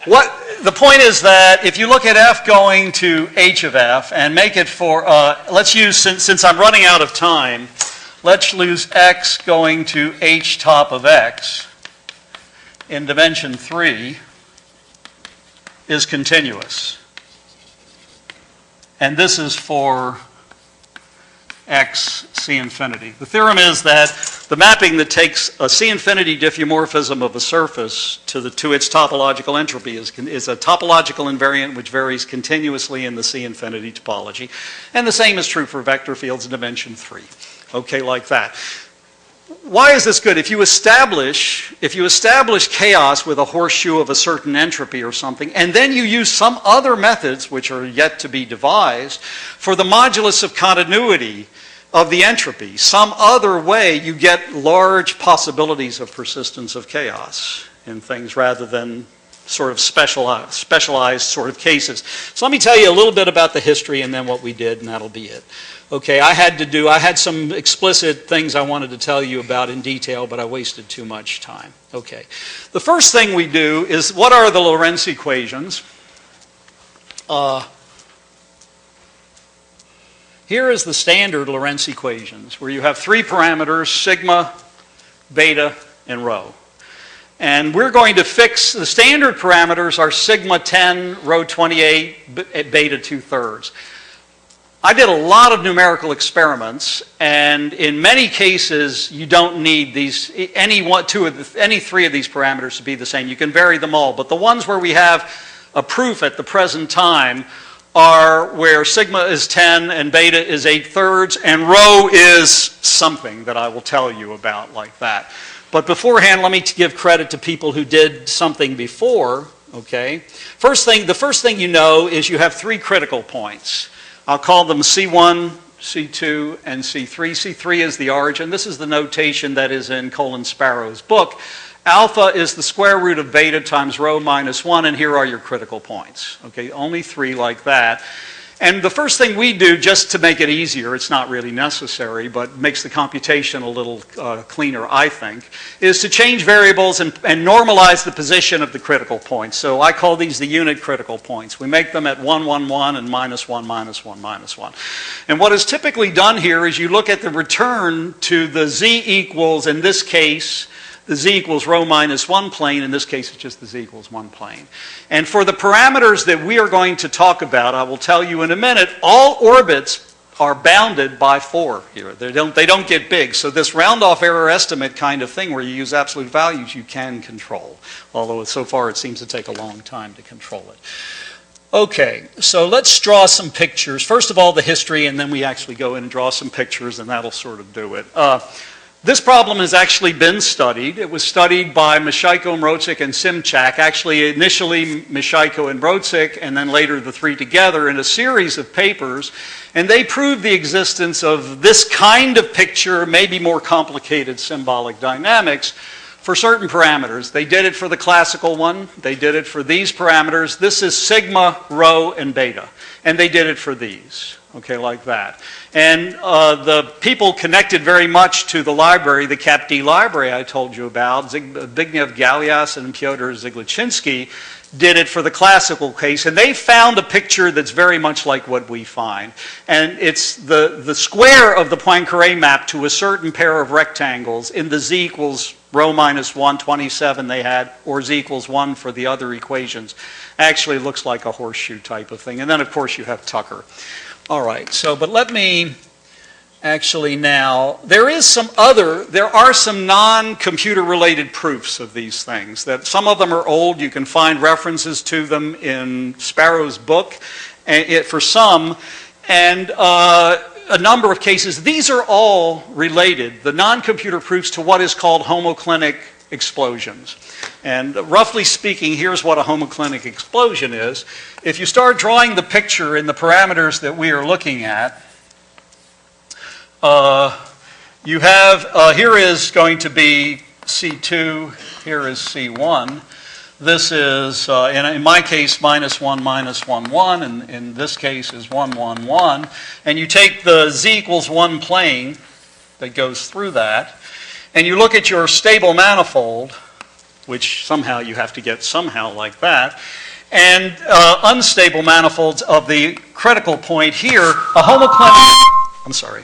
The point is that if you look at f going to h of f and make it for, let's use, since I'm running out of time, let's use x going to h top of x in dimension 3 is continuous. And this is for x C infinity. The theorem is that the mapping that takes a C infinity diffeomorphism of a surface to its topological entropy is a topological invariant which varies continuously in the C infinity topology. And the same is true for vector fields in dimension 3. Okay, like that. Why is this good? If you establish chaos with a horseshoe of a certain entropy or something, and then you use some other methods, which are yet to be devised, for the modulus of continuity of the entropy, some other way you get large possibilities of persistence of chaos in things rather than sort of specialized sort of cases. So let me tell you a little bit about the history and then what we did, and that'll be it. Okay, I had some explicit things I wanted to tell you about in detail, but I wasted too much time. Okay. The first thing we do is, what are the Lorenz equations? Here is the standard Lorenz equations, where you have 3 parameters, sigma, beta, and rho. And we're going to fix, the standard parameters are sigma 10, rho 28, beta 2/3. I did a lot of numerical experiments, and in many cases, you don't need any 3 of these parameters to be the same. You can vary them all, but the ones where we have a proof at the present time are where sigma is 10 and beta is 8/3, and rho is something that I will tell you about like that. But beforehand, let me give credit to people who did something before. Okay, the first thing you know is you have 3 critical points. I'll call them C1, C2, and C3. C3 is the origin. This is the notation that is in Colin Sparrow's book. Alpha is the square root of beta times rho minus 1, and here are your critical points. Okay, only 3 like that. And the first thing we do, just to make it easier, it's not really necessary, but makes the computation a little cleaner, I think, is to change variables and normalize the position of the critical points. So I call these the unit critical points. We make them at 1, 1, 1, and minus 1, minus 1, minus 1. And what is typically done here is you look at the return to the z equals, in this case, the z equals rho minus 1 plane. In this case, it's just the z equals 1 plane. And for the parameters that we are going to talk about, I will tell you in a minute, all orbits are bounded by 4 here. They don't get big. So this round-off error estimate kind of thing where you use absolute values, you can control. Although so far it seems to take a long time to control it. Okay, so let's draw some pictures. First of all, the history, and then we actually go in and draw some pictures, and that'll sort of do it. This problem has actually been studied. It was studied by Mishaiko, Mrozek, and Simchak. Actually, initially Mishaiko and Mrozek, and then later the 3 together in a series of papers. And they proved the existence of this kind of picture, maybe more complicated symbolic dynamics, for certain parameters. They did it for the classical one. They did it for these parameters. This is sigma, rho, and beta. And they did it for these. Okay, like that. And the people connected very much to the library, the CapD library I told you about, Zbigniew Galias and Piotr Zyglaczynski, did it for the classical case, and they found a picture that's very much like what we find. And it's the square of the Poincare map to a certain pair of rectangles in the z equals rho minus 1, 27 they had, or z equals 1 for the other equations. Actually looks like a horseshoe type of thing. And then, of course, you have Tucker. All right, but let me actually now, there are some non-computer related proofs of these things. That some of them are old, you can find references to them in Sparrow's book for some, and a number of cases. These are all related, the non-computer proofs, to what is called homoclinic explosions. And roughly speaking, here's what a homoclinic explosion is. If you start drawing the picture in the parameters that we are looking at, you have, here is going to be C2, here is C1. This is, in my case, minus 1, 1, and in this case is 1, 1, 1. And you take the z equals 1 plane that goes through that, and you look at your stable manifold, which somehow you have to get somehow like that, and unstable manifolds of the critical point here, a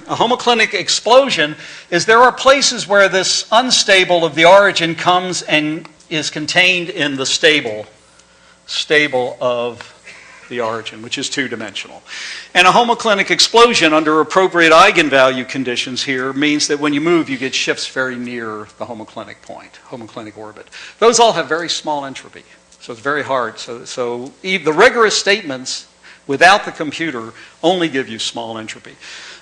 homoclinic explosion is there are places where this unstable of the origin comes and is contained in the stable of the origin, which is two-dimensional. And a homoclinic explosion under appropriate eigenvalue conditions here means that when you move, you get shifts very near the homoclinic point, homoclinic orbit. Those all have very small entropy, so it's very hard. So the rigorous statements without the computer only give you small entropy.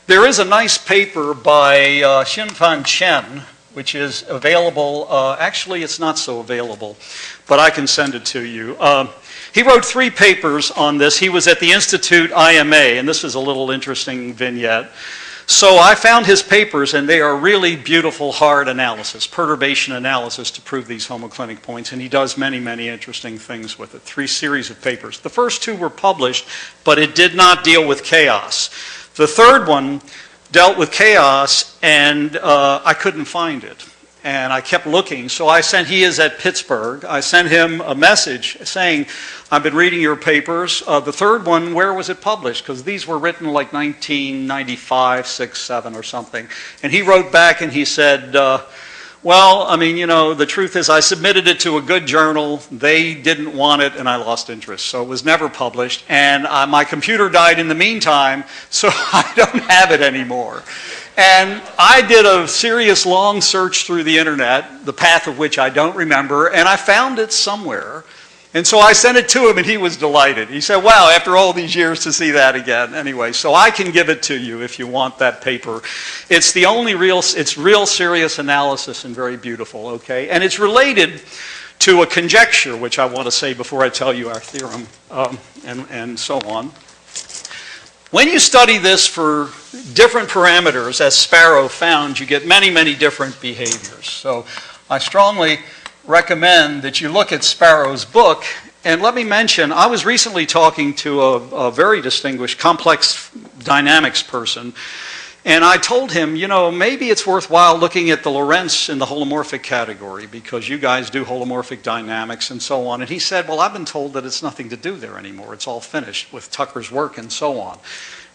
There is a nice paper by Xinfan Chen, which is available. Actually, it's not so available, but I can send it to you. He wrote 3 papers on this. He was at the Institute IMA, and this is a little interesting vignette. So I found his papers, and they are really beautiful, hard analysis, perturbation analysis to prove these homoclinic points, and he does many, many interesting things with it. 3 series of papers. The first 2 were published, but it did not deal with chaos. The third one dealt with chaos, and I couldn't find it. And I kept looking, so he is at Pittsburgh. I sent him a message saying, I've been reading your papers. The third one, where was it published? Because these were written like 1995, 6, 7 or something. And he wrote back and he said, well, I mean, the truth is I submitted it to a good journal. They didn't want it, and I lost interest. So it was never published. And my computer died in the meantime, so I don't have it anymore. And I did a serious long search through the internet, the path of which I don't remember, and I found it somewhere. And so I sent it to him, and he was delighted. He said, wow, after all these years to see that again. Anyway, so I can give it to you if you want that paper. It's the only real serious analysis and very beautiful, okay? And it's related to a conjecture, which I want to say before I tell you our theorem, and so on. When you study this for different parameters, as Sparrow found, you get many, many different behaviors. So I strongly recommend that you look at Sparrow's book. And let me mention, I was recently talking to a very distinguished complex dynamics person, and I told him, maybe it's worthwhile looking at the Lorenz in the holomorphic category because you guys do holomorphic dynamics and so on. And he said, well, I've been told that it's nothing to do there anymore. It's all finished with Tucker's work and so on.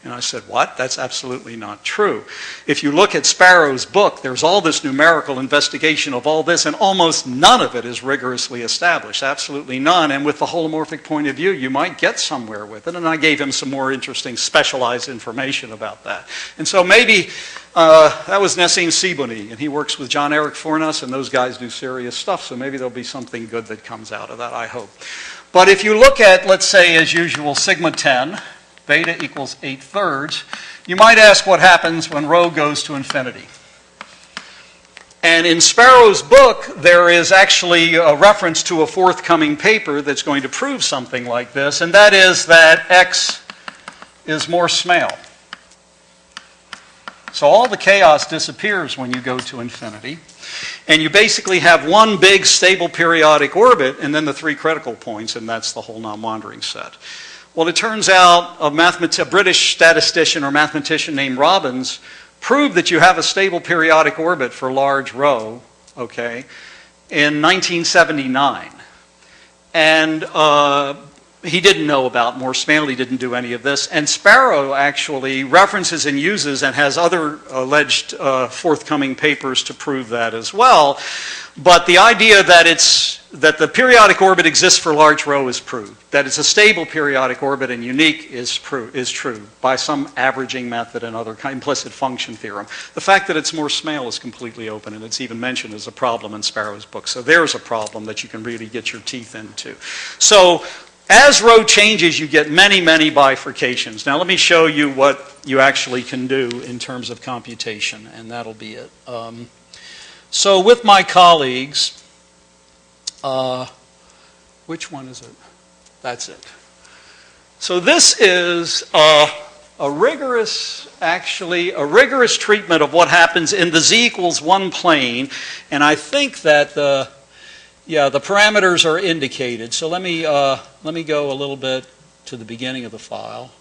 And I said, what? That's absolutely not true. If you look at Sparrow's book, there's all this numerical investigation of all this, and almost none of it is rigorously established, absolutely none. And with the holomorphic point of view, you might get somewhere with it. And I gave him some more interesting specialized information about that. And so maybe that was Nassim Sibuni, and he works with John Eric Fornas, and those guys do serious stuff, so maybe there'll be something good that comes out of that, I hope. But if you look at, let's say, as usual, sigma 10, beta equals 8/3, you might ask what happens when rho goes to infinity. And in Sparrow's book, there is actually a reference to a forthcoming paper that's going to prove something like this, and that is that x is more small. So all the chaos disappears when you go to infinity, and you basically have one big stable periodic orbit and then the 3 critical points, and that's the whole non-wandering set. Well, it turns out a British statistician or mathematician named Robbins proved that you have a stable periodic orbit for large rho, okay, in 1979. And he didn't know about Morse Mail. He didn't do any of this. And Sparrow actually references and uses and has other alleged forthcoming papers to prove that as well. But the idea that the periodic orbit exists for large rho is proved. That it's a stable periodic orbit and unique is true by some averaging method and other implicit function theorem. The fact that it's more small is completely open, and it's even mentioned as a problem in Sparrow's book. So there's a problem that you can really get your teeth into. So as rho changes, you get many, many bifurcations. Now let me show you what you actually can do in terms of computation, and that'll be it. So with my colleagues, which one is it? That's it. So this is rigorous treatment of what happens in the z equals 1 plane, and I think that the parameters are indicated. So let me go a little bit to the beginning of the file.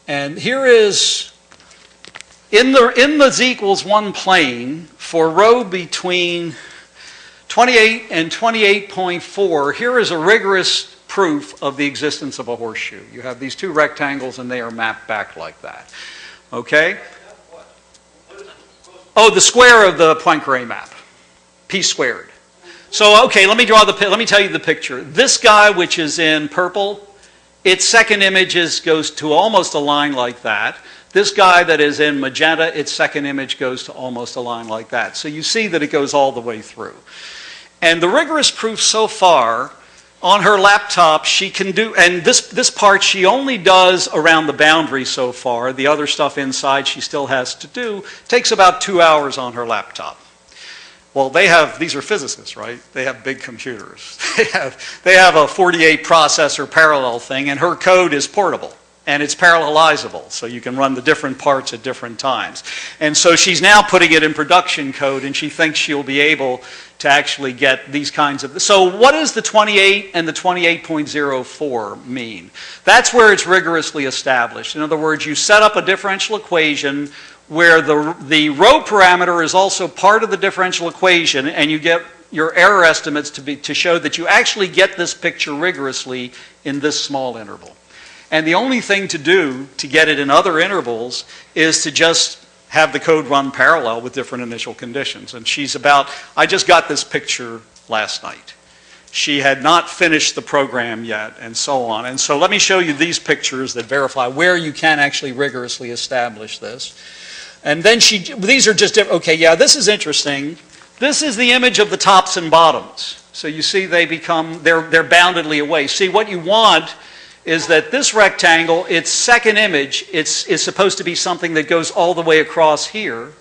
And here is, in the z equals 1 plane, for rho between 28 and 28.4, here is a rigorous proof of the existence of a horseshoe. You have these two rectangles and they are mapped back like that. Okay? Oh, the square of the Poincare map. P squared. So, okay, let me tell you the picture. This guy, which is in purple, its second image goes to almost a line like that. This guy that is in magenta, its second image goes to almost a line like that. So you see that it goes all the way through. And the rigorous proof so far, on her laptop, she can do, and this part she only does around the boundary so far. The other stuff inside she still has to do. Takes about 2 hours on her laptop. Well, these are physicists, right? They have big computers. They have a 48 processor parallel thing, and her code is portable. And it's parallelizable, so you can run the different parts at different times. And so she's now putting it in production code, and she thinks she'll be able to actually get these kinds of... So what does the 28 and the 28.04 mean? That's where it's rigorously established. In other words, you set up a differential equation where the rho parameter is also part of the differential equation, and you get your error estimates to show that you actually get this picture rigorously in this small interval. And the only thing to do to get it in other intervals is to just have the code run parallel with different initial conditions. And I just got this picture last night. She had not finished the program yet, and so on. And so let me show you these pictures that verify where you can actually rigorously establish this. And then these are just, okay, yeah, this is interesting. This is the image of the tops and bottoms. So you see they're boundedly away. See, what you want is that this rectangle, its second image, is supposed to be something that goes all the way across here.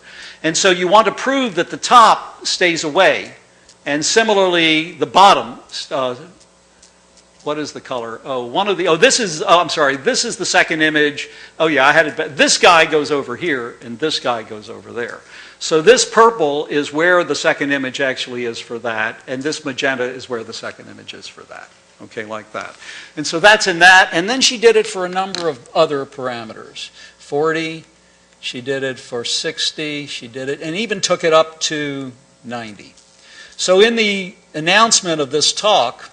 And so you want to prove that the top stays away. And similarly, the bottom, what is the color? This is the second image. Oh yeah, I had it. This guy goes over here, and this guy goes over there. So this purple is where the second image actually is for that, and this magenta is where the second image is for that. Okay, like that. And so that's in that. And then she did it for a number of other parameters. 40, she did it for 60, she did it, and even took it up to 90. So in the announcement of this talk,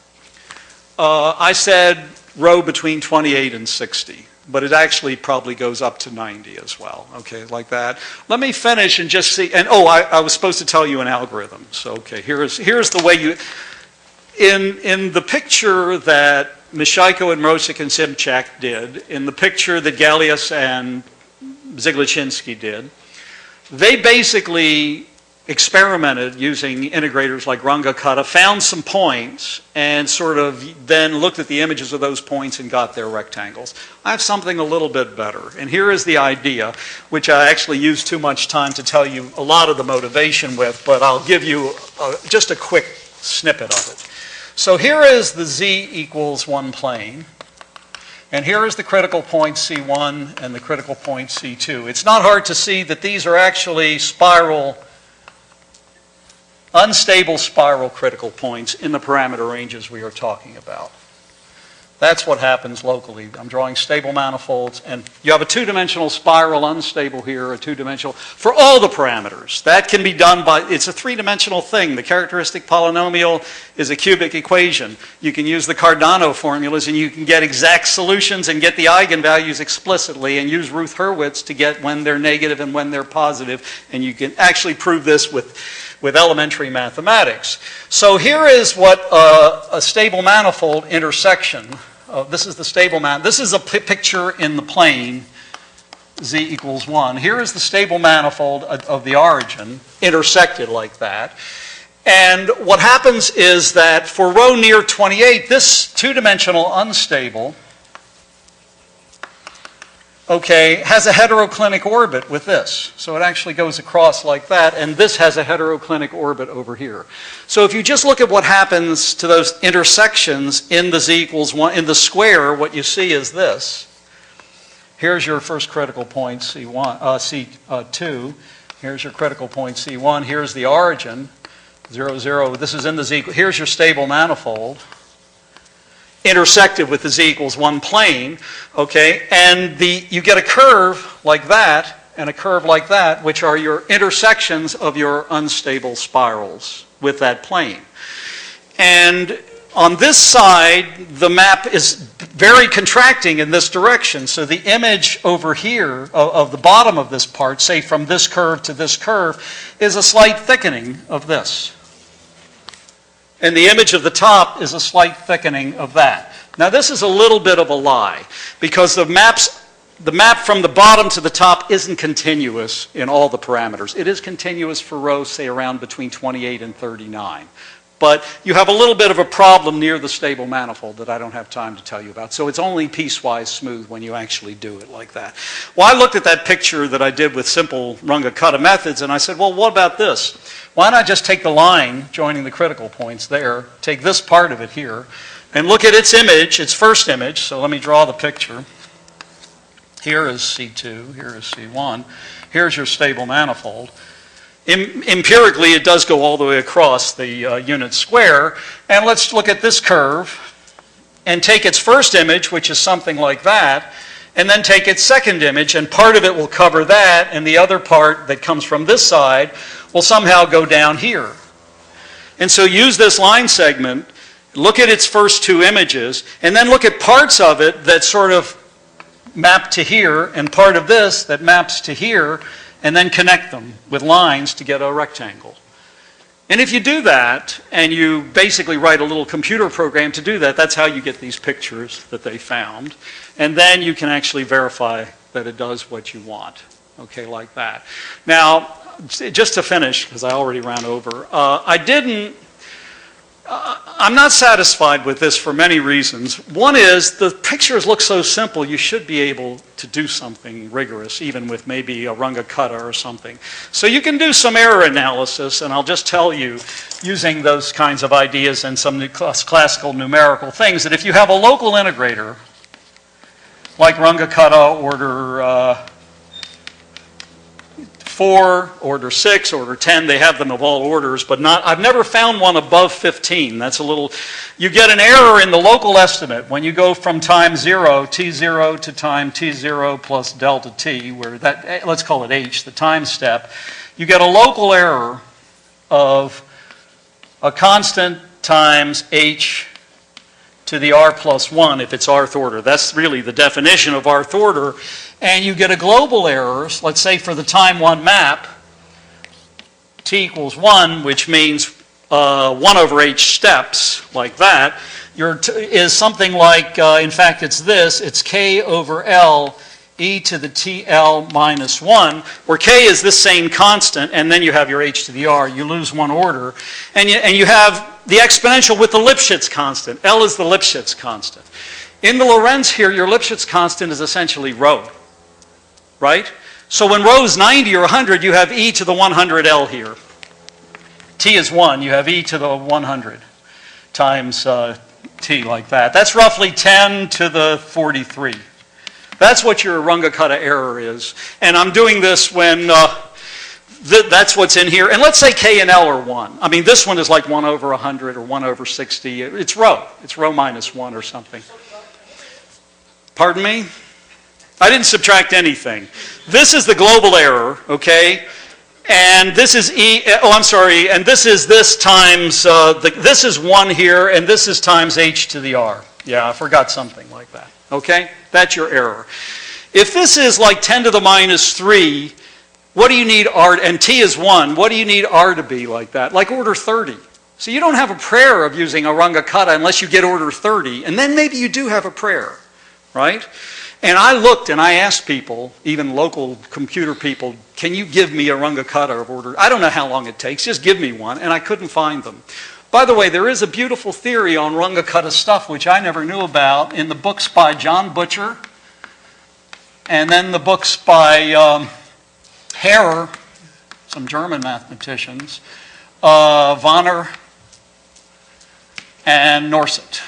I said rho between 28 and 60. But it actually probably goes up to 90 as well. Okay, like that. Let me finish and just see. And I was supposed to tell you an algorithm. So okay, here's the way you... In the picture that Mishaiko and Mrosik and Simchak did, in the picture that Galius and Ziglachinsky did, they basically experimented using integrators like Runge-Kutta, found some points, and sort of then looked at the images of those points and got their rectangles. I have something a little bit better. And here is the idea, which I actually used too much time to tell you a lot of the motivation with, but I'll give you just a quick snippet of it. So here is the z equals 1 plane, and here is the critical point C1 and the critical point C2. It's not hard to see that these are actually unstable spiral critical points in the parameter ranges we are talking about. That's what happens locally. I'm drawing stable manifolds, and you have a two-dimensional spiral unstable here, a two-dimensional, for all the parameters. That can be done it's a three-dimensional thing. The characteristic polynomial is a cubic equation. You can use the Cardano formulas, and you can get exact solutions and get the eigenvalues explicitly, and use Routh-Hurwitz to get when they're negative and when they're positive, and you can actually prove this with elementary mathematics. So here is what a stable manifold intersection, this is the stable manifold, this is a picture in the plane z equals 1. Here is the stable manifold of the origin intersected like that. And what happens is that for rho near 28, this two-dimensional unstable, okay, has a heteroclinic orbit with this. So it actually goes across like that, and this has a heteroclinic orbit over here. So if you just look at what happens to those intersections in the z equals 1, in the square, what you see is this. Here's your first critical point, C1, C2. Here's your critical point, C1. Here's the origin, 0, 0. This is in the Z. Here's your stable manifold, intersected with the Z equals 1 plane, okay? And you get a curve like that and a curve like that, which are your intersections of your unstable spirals with that plane. And on this side, the map is very contracting in this direction. So the image over here of the bottom of this part, say from this curve to this curve, is a slight thickening of this. And the image of the top is a slight thickening of that. Now this is a little bit of a lie, because the map from the bottom to the top isn't continuous in all the parameters. It is continuous for rows, say, around between 28 and 39. But you have a little bit of a problem near the stable manifold that I don't have time to tell you about. So it's only piecewise smooth when you actually do it like that. Well, I looked at that picture that I did with simple Runge-Kutta methods, and I said, well, what about this? Why not just take the line joining the critical points there, take this part of it here, and look at its image, its first image. So let me draw the picture. Here is C2, here is C1. Here's your stable manifold. Empirically, it does go all the way across the unit square. And let's look at this curve and take its first image, which is something like that, and then take its second image, and part of it will cover that, and the other part that comes from this side will somehow go down here. And so use this line segment, look at its first two images, and then look at parts of it that sort of map to here, and part of this that maps to here, and then connect them with lines to get a rectangle. And if you do that, and you basically write a little computer program to do that, that's how you get these pictures that they found. And then you can actually verify that it does what you want, okay, like that. Now, just to finish, because I already ran over, I'm not satisfied with this for many reasons. One is the pictures look so simple, you should be able to do something rigorous, even with maybe a Runge-Kutta or something. So you can do some error analysis, and I'll just tell you, using those kinds of ideas and some classical numerical things, that if you have a local integrator, like Runge-Kutta order 4, order 6, order 10, they have them of all orders, but I've never found one above 15. That's a little, you get an error in the local estimate when you go from time 0, t0, to time t0 plus delta t, where that, let's call it h, the time step. You get a local error of a constant times h to the r plus 1 if it's rth order. That's really the definition of rth order. And you get a global error, let's say for the time 1 map, t equals 1, which means 1 over h steps, like that, is something like, in fact it's this, it's k over L e to the TL minus 1, where k is this same constant, and then you have your h to the r. You lose one order. And you have the exponential with the Lipschitz constant. L is the Lipschitz constant. In the Lorenz here, your Lipschitz constant is essentially rho, right? So when rho is 90 or 100, you have e to the 100L here. T is 1, you have e to the 100 times t, like that. That's roughly 10 to the 43. That's what your Runge-Kutta error is. And I'm doing this when that's what's in here. And let's say k and L are 1. I mean, this one is like 1 over 100 or 1 over 60. It's rho. It's rho minus 1 or something. Pardon me? I didn't subtract anything. This is the global error, okay? And this is and this is this times, this is 1 here, and this is times h to the r. Yeah, I forgot something like that. Okay? That's your error. If this is like 10 to the minus 3, what do you need r, and t is 1, what do you need r to be like that? Like order 30. So you don't have a prayer of using a Runge-Kutta unless you get order 30, and then maybe you do have a prayer, right? And I looked and I asked people, even local computer people, can you give me a Runge-Kutta of order? I don't know how long it takes, just give me one, and I couldn't find them. By the way, there is a beautiful theory on Runge-Kutta stuff which I never knew about in the books by John Butcher, and then the books by Harrer, some German mathematicians, Vonner, and Norset.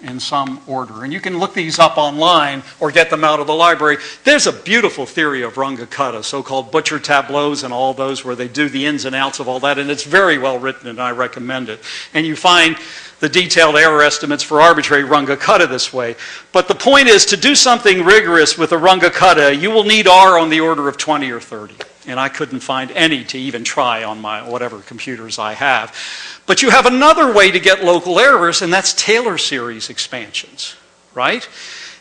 in some order. And you can look these up online or get them out of the library. There's a beautiful theory of Runge-Kutta, so-called butcher tableaus and all those where they do the ins and outs of all that, and it's very well written, and I recommend it. And you find the detailed error estimates for arbitrary Runge-Kutta this way. But the point is, to do something rigorous with a Runge-Kutta, you will need R on the order of 20 or 30. And I couldn't find any to even try on my whatever computers I have. But you have another way to get local errors, and that's Taylor series expansions, right?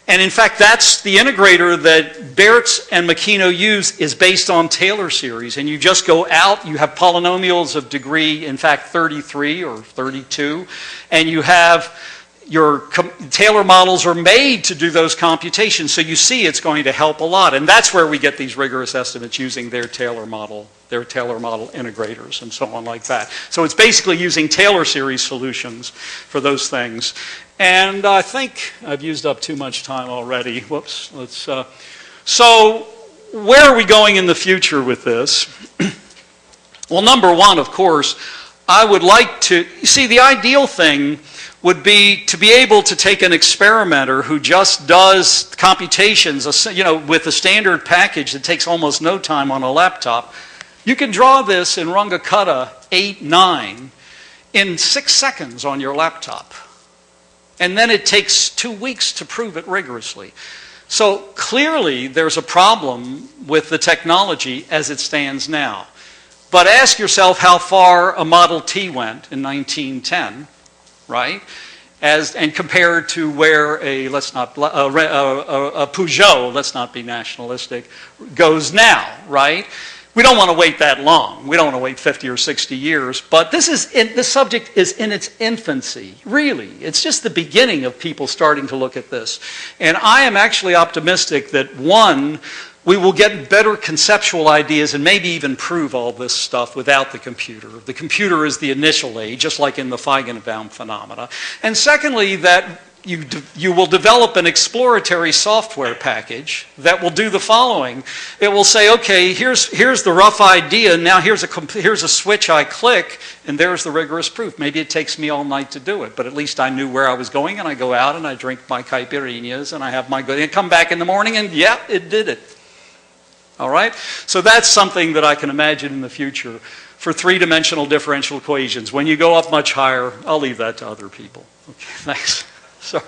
And in fact, that's the integrator that Baerts and Makino use is based on Taylor series. And you just go out, you have polynomials of degree, in fact, 33 or 32, and you have your Taylor models are made to do those computations, so you see it's going to help a lot. And that's where we get these rigorous estimates using their Taylor model integrators and so on like that. So it's basically using Taylor series solutions for those things. And I think I've used up too much time already. Whoops. So where are we going in the future with this? Well, number one, of course, I would like to, you see, the ideal thing would be to be able to take an experimenter who just does computations, with a standard package that takes almost no time on a laptop. You can draw this in Runge-Kutta 8, 9 in 6 seconds on your laptop. And then it takes 2 weeks to prove it rigorously. So clearly there's a problem with the technology as it stands now. But ask yourself how far a Model T went in 1910. Right, and compared to where a Peugeot, let's not be nationalistic, goes now. Right, we don't want to wait that long. We don't want to wait 50 or 60 years. But this subject is in its infancy. Really, it's just the beginning of people starting to look at this. And I am actually optimistic that we will get better conceptual ideas and maybe even prove all this stuff without the computer. The computer is the initial aid, just like in the Feigenbaum phenomena. And secondly, that you will develop an exploratory software package that will do the following. It will say, okay, here's the rough idea. Now here's a switch I click, and there's the rigorous proof. Maybe it takes me all night to do it, but at least I knew where I was going, and I go out and I drink my caipirinhas, and I have my good, and come back in the morning, and yeah, it did it. All right? So that's something that I can imagine in the future for three-dimensional differential equations. When you go up much higher, I'll leave that to other people. Okay, thanks. Sorry.